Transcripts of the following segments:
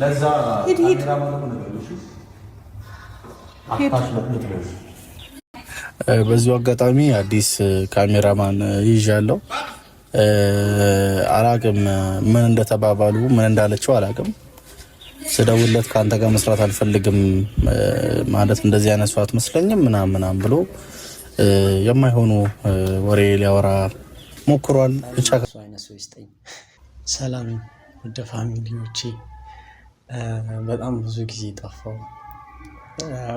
ለዛ ካሜራ ማለት ነው። በዚሁ አጋጣሚ አዲስ ካሜራማን ይዣለሁ። አላቅም ምን እንደተባባሉ ምን እንዳለችው አላቅም። ስደውለት ካንተ ጋር መስራት አልፈልግም ማለት እንደዚህ አይነት ሰው አትመስለኝም ምናምን ብሎ የማይሆኑ ወሬ ሊያወራ ሞክሯል። ብቻ አይነት ሰው ይስጠኝ። ሰላም ወደ ፋሚሊዎቼ፣ በጣም ብዙ ጊዜ ጠፋው።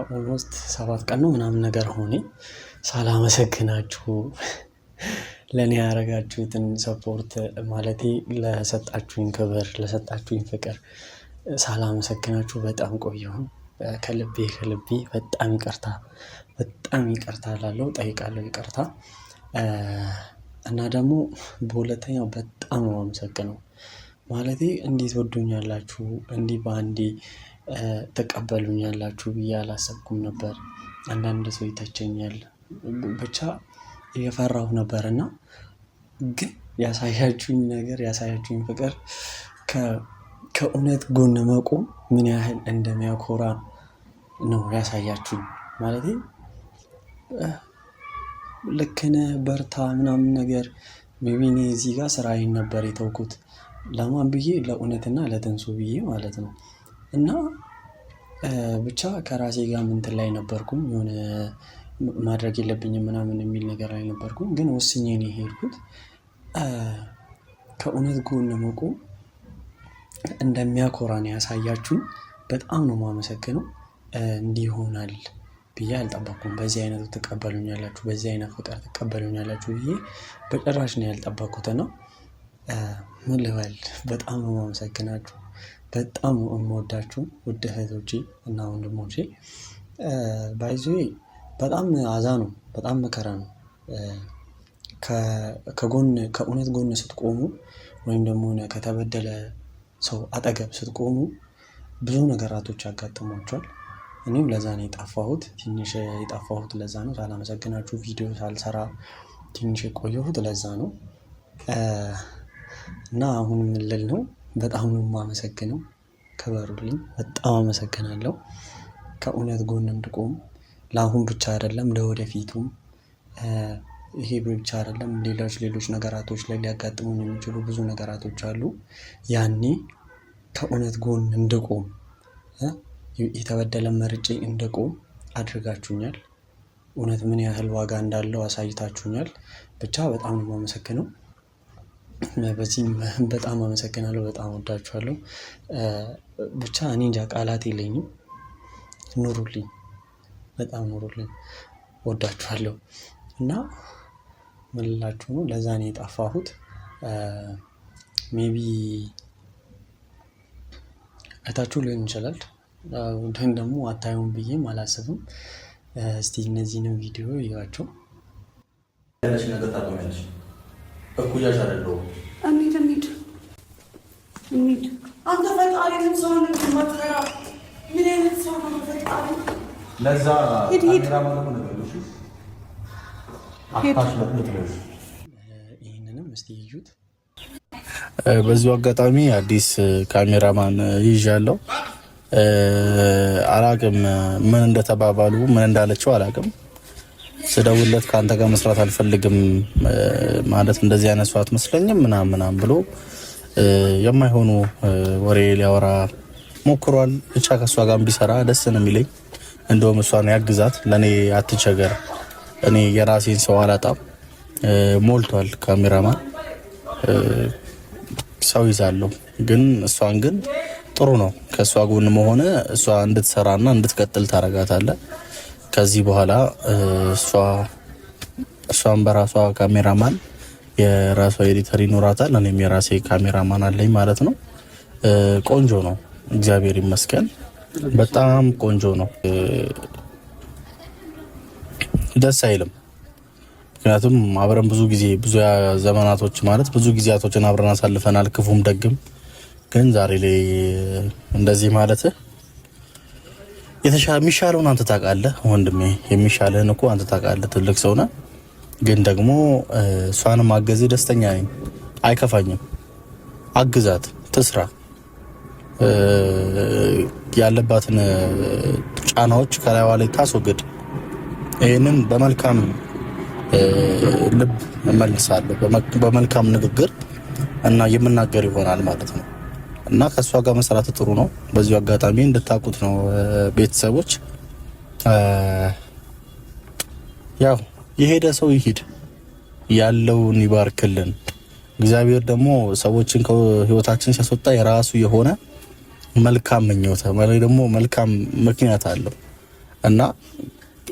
ኦልሞስት 7 ቀን ነው ምናምን ነገር ሆኔ ሳላመሰግናችሁ ለእኔ ያደረጋችሁትን ሰፖርት ማለቴ ለሰጣችሁኝ ክብር፣ ለሰጣችሁኝ ፍቅር ሳላመሰግናችሁ በጣም ቆየሁ። ከልቤ በጣም ይቅርታ ላለው ጠይቃለሁ ይቅርታ። እና ደግሞ በሁለተኛው በጣም ነው አመሰግነው። ማለቴ እንዴት ወዶኛላችሁ እንዲህ በአንዴ ተቀበሉኛላችሁ ብዬ አላሰብኩም ነበር። አንዳንድ ሰው ይተቸኛል ብቻ እየፈራሁ ነበር እና ግን ያሳያችሁኝ ነገር ያሳያችሁኝ ፍቅር ከእውነት ጎን መቆም ምን ያህል እንደሚያኮራ ነው ያሳያችሁኝ። ማለቴ ልክ ነህ በርታ ምናምን ነገር ሜቢ እኔ እዚህ ጋር ስራዬን ነበር የተውኩት። ለማን ብዬ? ለእውነትና ለትንሱ ብዬ ማለት ነው። እና ብቻ ከራሴ ጋር ምንትን ላይ ነበርኩኝ፣ የሆነ ማድረግ የለብኝም ምናምን የሚል ነገር ላይ ነበርኩኝ። ግን ወስኜ ነው የሄድኩት። ከእውነት ጎን መቆም እንደሚያኮራ ነው ያሳያችሁኝ። በጣም ነው የማመሰግነው። እንዲህ ይሆናል ብዬ አልጠበኩም። በዚህ አይነቱ ትቀበሉኛላችሁ፣ በዚህ አይነት ፍቅር ትቀበሉኛላችሁ ብዬ በጭራሽ ነው ያልጠበኩት። ነው ምን ልበል፣ በጣም ነው የማመሰግናችሁ። በጣም ነው የምወዳችሁ ውድ እህቶቼ እና ወንድሞቼ። ባይዞ በጣም አዛ ነው፣ በጣም መከራ ነው። ከእውነት ጎን ስትቆሙ ወይም ደግሞ ከተበደለ ሰው አጠገብ ስትቆሙ ብዙ ነገራቶች ያጋጥሟቸዋል። እኔም ለዛ ነው የጠፋሁት፣ ትንሽ የጠፋሁት ለዛ ነው። ሳላመሰግናችሁ ቪዲዮ ሳልሰራ ትንሽ የቆየሁት ለዛ ነው። እና አሁን ምን ልል ነው፣ በጣም ነው የማመሰግነው። ክበሩልኝ፣ በጣም አመሰግናለሁ። ከእውነት ጎን እንድቆም ለአሁን ብቻ አይደለም ለወደፊቱም። ይሄ ብቻ አይደለም፣ ሌሎች ነገራቶች ላይ ሊያጋጥሙን የሚችሉ ብዙ ነገራቶች አሉ። ያኔ ከእውነት ጎን እንድቆም የተበደለ መርጬ እንድቆም አድርጋችሁኛል። እውነት ምን ያህል ዋጋ እንዳለው አሳይታችሁኛል። ብቻ በጣም ነው የማመሰግነው። በዚህም በጣም አመሰግናለሁ። በጣም ወዳችኋለሁ። ብቻ እኔ እንጃ ቃላት የለኝም። ኑሩልኝ፣ በጣም ኑሩልኝ። ወዳችኋለሁ። እና ምን ልላችሁ ነው፣ ለዛ ነው የጠፋሁት። ሜቢ አይታችሁ ሊሆን ይችላል፣ ግን ደግሞ አታዩም ብዬም አላስብም። እስቲ እነዚህንም ቪዲዮ ይዋቸው። ያለሽ ነገር ታቆሚያለሽ። እኩያሽ አይደለሁም። እንሂድ። አንተ ፈጣሪንም ሰውን ማትፈራ ምን አይነት ሰው ነው ፈጣሪ? ለዛ ካሜራ ማለት ነው። ይህንንም እስቲ ይዩት። በዚሁ አጋጣሚ አዲስ ካሜራማን ይዣለሁ። አላቅም ምን እንደተባባሉ ምን እንዳለችው አላቅም። ስደውለት ካንተ ጋር መስራት አልፈልግም ማለት እንደዚህ አይነት ሰው አትመስለኝም ምናምን ብሎ የማይሆኑ ወሬ ሊያወራ ሞክሯል። ብቻ ከሷ ጋር ቢሰራ ደስ ነው የሚለኝ። እንደውም እሷን ያግዛት፣ ለኔ አትቸገር። እኔ የራሴን ሰው አላጣም። ሞልቷል ካሜራማን ሰው ይዛለሁ። ግን እሷን ግን ጥሩ ነው ከሷ ጎን መሆነ እሷ እንድትሰራና እንድትቀጥል ታረጋታለህ። ከዚህ በኋላ እሷን በራሷ ካሜራማን የራሷ ኤዲተር ይኖራታል። እኔም የራሴ ካሜራማን አለኝ ማለት ነው። ቆንጆ ነው፣ እግዚአብሔር ይመስገን። በጣም ቆንጆ ነው። ደስ አይልም? ምክንያቱም አብረን ብዙ ዘመናቶች ማለት ብዙ ጊዜያቶችን አብረን አሳልፈናል፣ ክፉም ደግም። ግን ዛሬ ላይ እንደዚህ ማለት የሚሻለውን አንተ ታውቃለህ ወንድሜ፣ የሚሻለህን እኮ አንተ ታውቃለህ። ትልቅ ሰው ነህ። ግን ደግሞ እሷንም አገዝህ ደስተኛ ነኝ፣ አይከፋኝም። አግዛት፣ ትስራ። ያለባትን ጫናዎች ከላይዋ ላይ ታስወግድ። ይህንን በመልካም ልብ እመልሳለሁ፣ በመልካም ንግግር እና የምናገር ይሆናል ማለት ነው። እና ከእሷ ጋር መስራት ጥሩ ነው። በዚሁ አጋጣሚ እንድታውቁት ነው ቤተሰቦች። ያው የሄደ ሰው ይሂድ፣ ያለውን ይባርክልን። እግዚአብሔር ደግሞ ሰዎችን ከህይወታችን ሲያስወጣ የራሱ የሆነ መልካም ምኞት ደግሞ መልካም ምክንያት አለው እና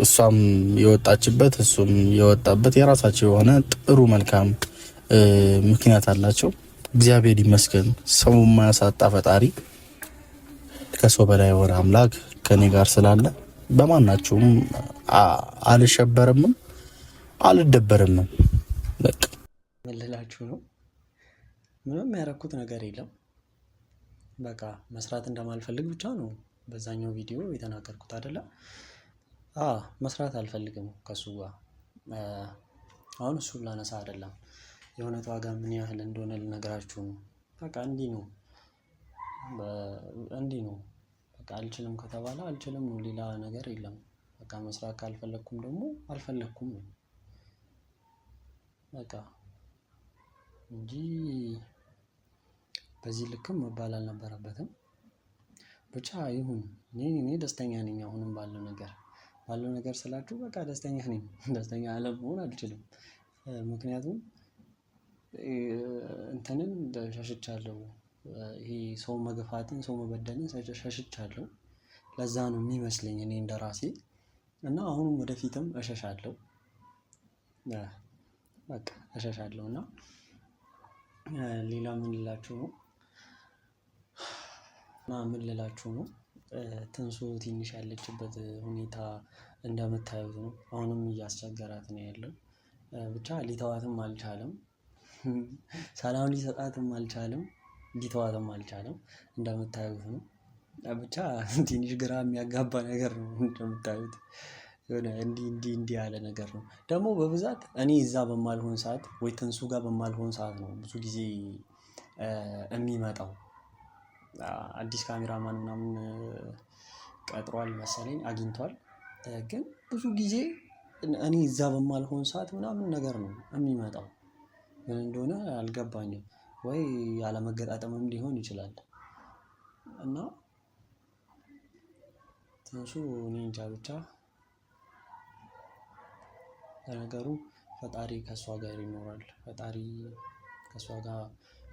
እሷም የወጣችበት እሱም የወጣበት የራሳቸው የሆነ ጥሩ መልካም ምክንያት አላቸው። እግዚአብሔር ይመስገን። ሰው የማያሳጣ ፈጣሪ፣ ከሰው በላይ የሆነ አምላክ ከኔ ጋር ስላለ በማናቸውም አልሸበርምም አልደበርምም። በቃ ምን ልላችሁ ነው? ምንም ያደረኩት ነገር የለም። በቃ መስራት እንደማልፈልግ ብቻ ነው በዛኛው ቪዲዮ የተናገርኩት አይደለ? መስራት አልፈልግም ከሱ ጋር። አሁን እሱን ላነሳ አይደለም፣ የእውነት ዋጋ ምን ያህል እንደሆነ ልነግራችሁ ነው። በቃ እንዲህ ነው። በቃ አልችልም ከተባለ አልችልም ነው፣ ሌላ ነገር የለም። በቃ መስራት ካልፈለኩም ደግሞ አልፈለኩም ነው በቃ እንጂ በዚህ ልክም መባል አልነበረበትም። ብቻ ይሁን። እኔ ደስተኛ ነኝ አሁንም ባለው ነገር ስላችሁ በቃ ደስተኛ ነኝ። ደስተኛ አለመሆን አልችልም። ምክንያቱም እንትንን ሸሽቻለሁ። ይሄ ሰው መግፋትን፣ ሰው መበደልን ሸሽቻለሁ። ለዛ ነው የሚመስለኝ እኔ እንደራሴ እና አሁንም ወደፊትም እሸሻለሁ። በቃ እሸሻለሁ እና ሌላ ምን ልላችሁ ነው? ትንሱ ትንሽ ያለችበት ሁኔታ እንደምታዩት ነው። አሁንም እያስቸገራት ነው ያለው። ብቻ ሊተዋትም አልቻለም። ሰላም ሊሰጣትም አልቻለም። ሊተዋትም አልቻለም። እንደምታዩት ነው። ብቻ ትንሽ ግራ የሚያጋባ ነገር ነው። እንደምታዩት የሆነ እንዲህ ያለ ነገር ነው። ደግሞ በብዛት እኔ እዛ በማልሆን ሰዓት ወይ ትንሱ ጋር በማልሆን ሰዓት ነው ብዙ ጊዜ የሚመጣው። አዲስ ካሜራማን ምናምን ቀጥሯል መሰለኝ፣ አግኝቷል። ግን ብዙ ጊዜ እኔ እዛ በማልሆን ሰዓት ምናምን ነገር ነው የሚመጣው። ምን እንደሆነ አልገባኝም። ወይ ያለመገጣጠምም ሊሆን ይችላል። እና ትንሱ እኔ እንጃ ብቻ። ለነገሩ ፈጣሪ ከእሷ ጋር ይኖራል። ፈጣሪ ከእሷ ጋር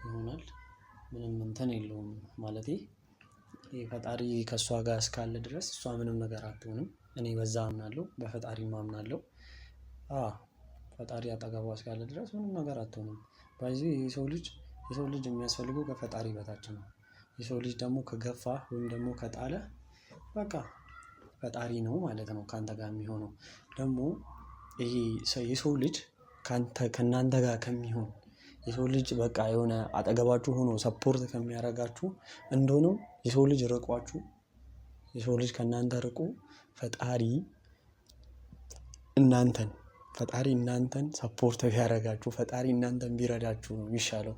ይሆናል። ምንም እንትን የለውም ማለቴ ፈጣሪ ከእሷ ጋር እስካለ ድረስ እሷ ምንም ነገር አትሆንም። እኔ በዛ አምናለሁ፣ በፈጣሪም አምናለሁ። ፈጣሪ አጠገቧ እስካለ ድረስ ምንም ነገር አትሆንም። በዚህ የሰው ልጅ የሚያስፈልገው ከፈጣሪ በታች ነው። የሰው ልጅ ደግሞ ከገፋ ወይም ደግሞ ከጣለ በቃ ፈጣሪ ነው ማለት ነው ከአንተ ጋር የሚሆነው። ደግሞ ይሄ የሰው ልጅ ከእናንተ ጋር ከሚሆን የሰው ልጅ በቃ የሆነ አጠገባችሁ ሆኖ ሰፖርት ከሚያደርጋችሁ እንደሆነም የሰው ልጅ ርቋችሁ፣ የሰው ልጅ ከእናንተ ርቁ፣ ፈጣሪ እናንተን ሰፖርት ቢያደርጋችሁ፣ ፈጣሪ እናንተን ቢረዳችሁ ነው የሚሻለው።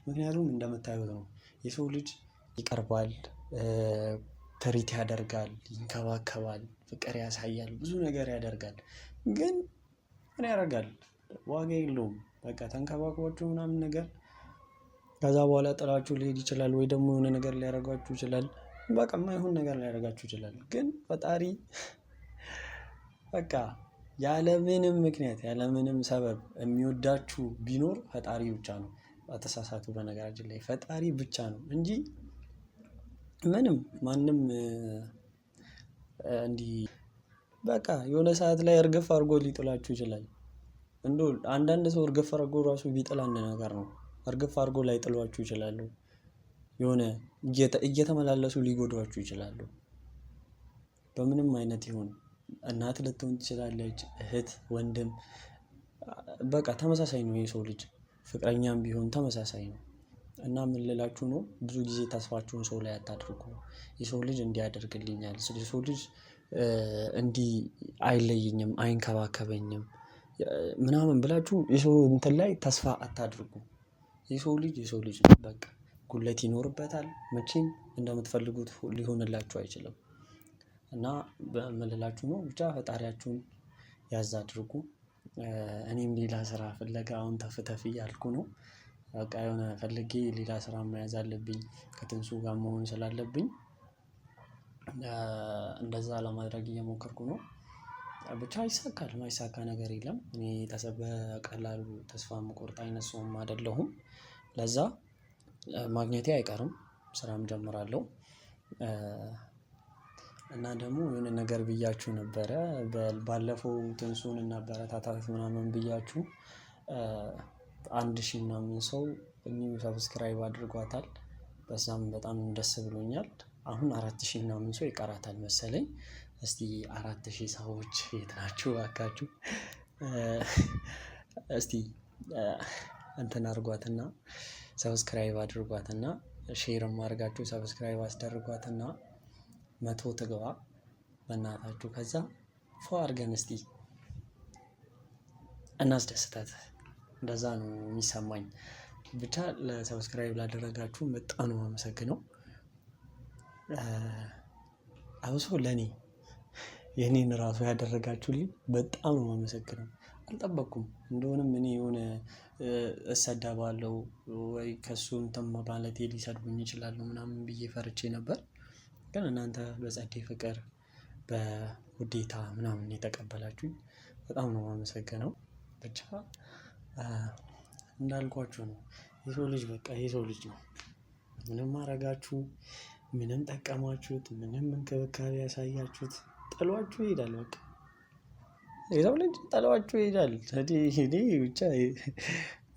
ምክንያቱም እንደምታዩት ነው የሰው ልጅ ይቀርባል፣ ትሪት ያደርጋል፣ ይንከባከባል፣ ፍቅር ያሳያል፣ ብዙ ነገር ያደርጋል። ግን ምን ያደርጋል? ዋጋ የለውም። በቃ ተንከባክባችሁ ምናምን ነገር ከዛ በኋላ ጥላችሁ ሊሄድ ይችላል፣ ወይ ደግሞ የሆነ ነገር ሊያደርጋችሁ ይችላል። በቃ የማይሆን ነገር ሊያደርጋችሁ ይችላል። ግን ፈጣሪ በቃ ያለምንም ምክንያት ያለምንም ሰበብ የሚወዳችሁ ቢኖር ፈጣሪ ብቻ ነው። አተሳሳቱ በነገራችን ላይ ፈጣሪ ብቻ ነው እንጂ ማንም እንዲህ በቃ የሆነ ሰዓት ላይ እርግፍ አድርጎ ሊጥላችሁ ይችላል። አንዳንድ ሰው እርግፍ አድርጎ ራሱ ቢጥል አንድ ነገር ነው። እርግፍ አድርጎ ላይ ጥሏችሁ ይችላሉ። የሆነ እየተመላለሱ ሊጎዷችሁ ይችላሉ። በምንም አይነት ይሁን እናት ልትሆን ትችላለች፣ እህት፣ ወንድም፣ በቃ ተመሳሳይ ነው የሰው ልጅ። ፍቅረኛም ቢሆን ተመሳሳይ ነው። እና ምን ልላችሁ ነው? ብዙ ጊዜ ተስፋችሁን ሰው ላይ አታድርጉ። የሰው ልጅ እንዲያደርግልኛል፣ የሰው ልጅ እንዲህ አይለየኝም፣ አይንከባከበኝም ምናምን ብላችሁ የሰው እንትን ላይ ተስፋ አታድርጉ። የሰው ልጅ ነው። በቃ ጉለት ይኖርበታል። መቼም እንደምትፈልጉት ሊሆንላችሁ አይችልም እና በምልላችሁ ነው። ብቻ ፈጣሪያችሁን ያዝ አድርጉ። እኔም ሌላ ስራ ፍለጋ አሁን ተፍተፍ እያልኩ ነው። በቃ የሆነ ፈልጌ ሌላ ስራ መያዝ አለብኝ ከትንሱ ጋር መሆን ስላለብኝ እንደዛ ለማድረግ እየሞከርኩ ነው። ብቻ ይሳካል፣ ማይሳካ ነገር የለም። እኔ በቀላሉ ተስፋ የምቆርጥ አይነት ሰውም አይደለሁም። ለዛ ማግኘቴ አይቀርም፣ ስራም ጀምራለሁ። እና ደግሞ የሆነ ነገር ብያችሁ ነበረ ባለፈው ትንሱን እናበረታታት ምናምን ብያችሁ 1000 ምናምን ሰው ኒው ሰብስክራይብ አድርጓታል። በዛም በጣም ደስ ብሎኛል። አሁን 4000 ምናምን ሰው ይቀራታል መሰለኝ። እስቲ 4000 ሰዎች የት ናችሁ እባካችሁ? እስቲ እንትን አድርጓትና ሰብስክራይብ አድርጓትና ሼርም አድርጋችሁ ሰብስክራይብ አስደርጓትና 100 ትግባ በእናታችሁ። ከዛ ፎ አድርገን እስቲ እናስደስታት። እንደዛ ነው የሚሰማኝ። ብቻ ለሰብስክራይብ ላደረጋችሁ በጣም ነው የማመሰግነው። አብሶ ለኔ የኔን ራሱ ያደረጋችሁልኝ በጣም ነው የማመሰግነው። አልጠበቅኩም እንደሆነም እኔ የሆነ እሰደባለሁ ወይ ከሱ እንትን ማለቴ ሊሰድቡኝ ይችላሉ ምናምን ብዬ ፈርቼ ነበር። ግን እናንተ በጸዴ ፍቅር በውዴታ ምናምን የተቀበላችሁኝ በጣም ነው የማመሰግነው። ብቻ እንዳልኳችሁ ነው የሰው ልጅ በቃ የሰው ልጅ ነው። ምንም አረጋችሁ፣ ምንም ጠቀማችሁት፣ ምንም እንክብካቤ ያሳያችሁት ጥሏችሁ ይሄዳል። በቃ የሰው ልጅ ጥሏችሁ ይሄዳል። እኔ ብቻ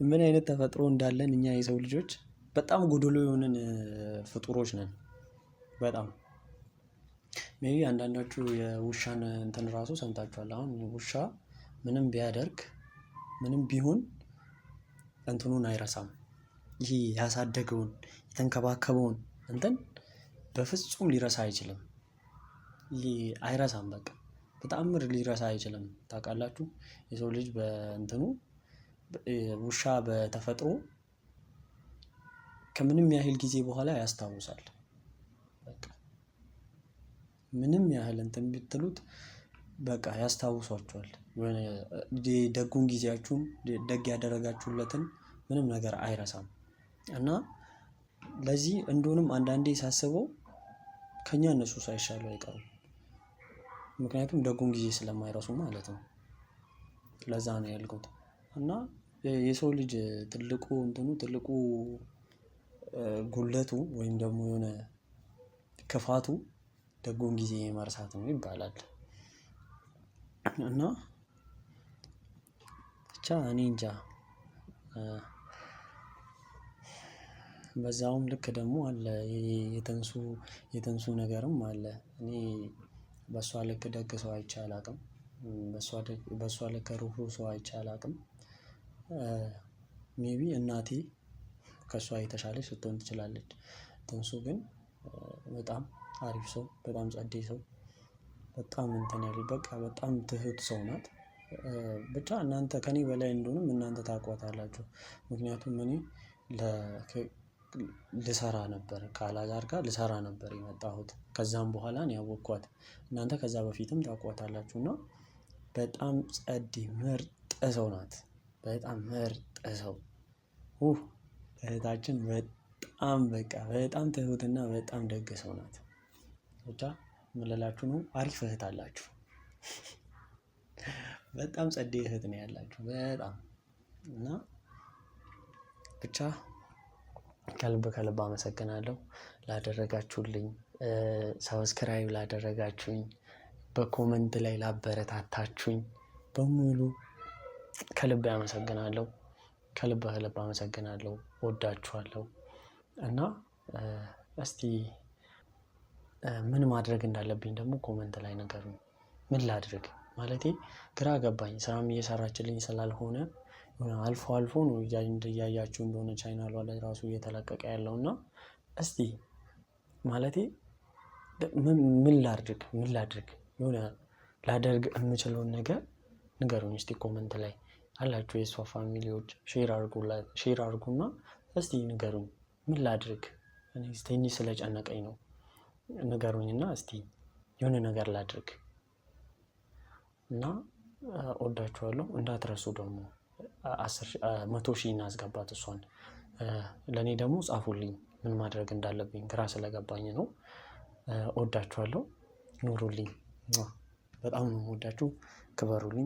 ምን አይነት ተፈጥሮ እንዳለን እኛ የሰው ልጆች በጣም ጎዶሎ የሆንን ፍጡሮች ነን። በጣም ሜቢ አንዳንዳችሁ የውሻን እንትን ራሱ ሰምታችኋል። አሁን ውሻ ምንም ቢያደርግ ምንም ቢሆን እንትኑን አይረሳም። ይሄ ያሳደገውን የተንከባከበውን እንትን በፍጹም ሊረሳ አይችልም። ይሄ አይረሳም። በቃ በተአምር ሊረሳ አይችልም። ታውቃላችሁ የሰው ልጅ በእንትኑ ውሻ በተፈጥሮ ከምንም ያህል ጊዜ በኋላ ያስታውሳል። በቃ ምንም ያህል እንትን ብትሉት በቃ ያስታውሷቸዋል። የሆነ ደጉን ጊዜያችሁን ደግ ያደረጋችሁለትን ምንም ነገር አይረሳም። እና ለዚህ እንደሆነም አንዳንዴ ሳስበው ከኛ እነሱ ሳይሻሉ አይቀሩም። ምክንያቱም ደጉን ጊዜ ስለማይረሱ ማለት ነው። ለዛ ነው ያልኩት። እና የሰው ልጅ ትልቁ እንትኑ ትልቁ ጉለቱ ወይም ደግሞ የሆነ ክፋቱ ደጉን ጊዜ መርሳት ነው ይባላል። እና ብቻ እኔ እንጃ። በዛውም ልክ ደግሞ አለ የተንሱ ነገርም አለ። እኔ በሷ ልክ ደግ ሰው አይቼ አላቅም። በሷ ልክ ሩህሩህ ሰው አይቼ አላቅም። ሜቢ እናቴ ከሷ የተሻለች ስትሆን ትችላለች። ትንሱ ግን በጣም አሪፍ ሰው፣ በጣም ጸዴ ሰው፣ በጣም እንትን ያለ በቃ በጣም ትሁት ሰው ናት። ብቻ እናንተ ከኔ በላይ እንደሆነም እናንተ ታውቋታላችሁ። ምክንያቱም እኔ ልሰራ ነበር ከአላዛር ጋር ልሰራ ነበር የመጣሁት። ከዛም በኋላ ነው ያወቅኳት። እናንተ ከዛ በፊትም ታውቋታላችሁ። እና በጣም ጸዴ ምርጥ ሰው ናት። በጣም ምርጥ ሰው እህታችን በጣም በቃ በጣም ትሁትና በጣም ደግ ሰው ናት። ብቻ ምን ልላችሁ ነው፣ አሪፍ እህት አላችሁ። በጣም ጸዴ እህት ነው ያላችሁ በጣም። እና ብቻ ከልብ አመሰግናለሁ ላደረጋችሁልኝ፣ ሰብስክራይብ ላደረጋችሁኝ፣ በኮመንት ላይ ላበረታታችሁኝ በሙሉ ከልብ አመሰግናለሁ። ከልብ አመሰግናለሁ። ወዳችኋለሁ። እና እስቲ ምን ማድረግ እንዳለብኝ ደግሞ ኮመንት ላይ ንገሩኝ። ምን ላድርግ ማለቴ ግራ ገባኝ። ስራም እየሰራችልኝ ስላልሆነ አልፎ አልፎ ነው እያያችሁ እንደሆነ ቻናሏ ላይ ራሱ እየተለቀቀ ያለው። እና እስቲ ማለቴ ምን ላድርግ የሆነ ላደርግ የምችለውን ነገር ንገሩኝ እስቲ ኮመንት ላይ አላችሁ። የሷ ፋሚሊዎች ሼር አድርጉና እስቲ ንገሩኝ ምን ላድርግ? እኔ ትንሽ ስለጨነቀኝ ነው። ንገሩኝና እስቲ የሆነ ነገር ላድርግ እና ወዳችኋለሁ። እንዳትረሱ ደግሞ 100,000 እናስገባት እሷን። ለእኔ ደግሞ ጻፉልኝ ምን ማድረግ እንዳለብኝ ግራ ስለገባኝ ነው። ወዳችኋለሁ። ኑሩልኝ። በጣም ነው ወዳችሁ። ክበሩልኝ።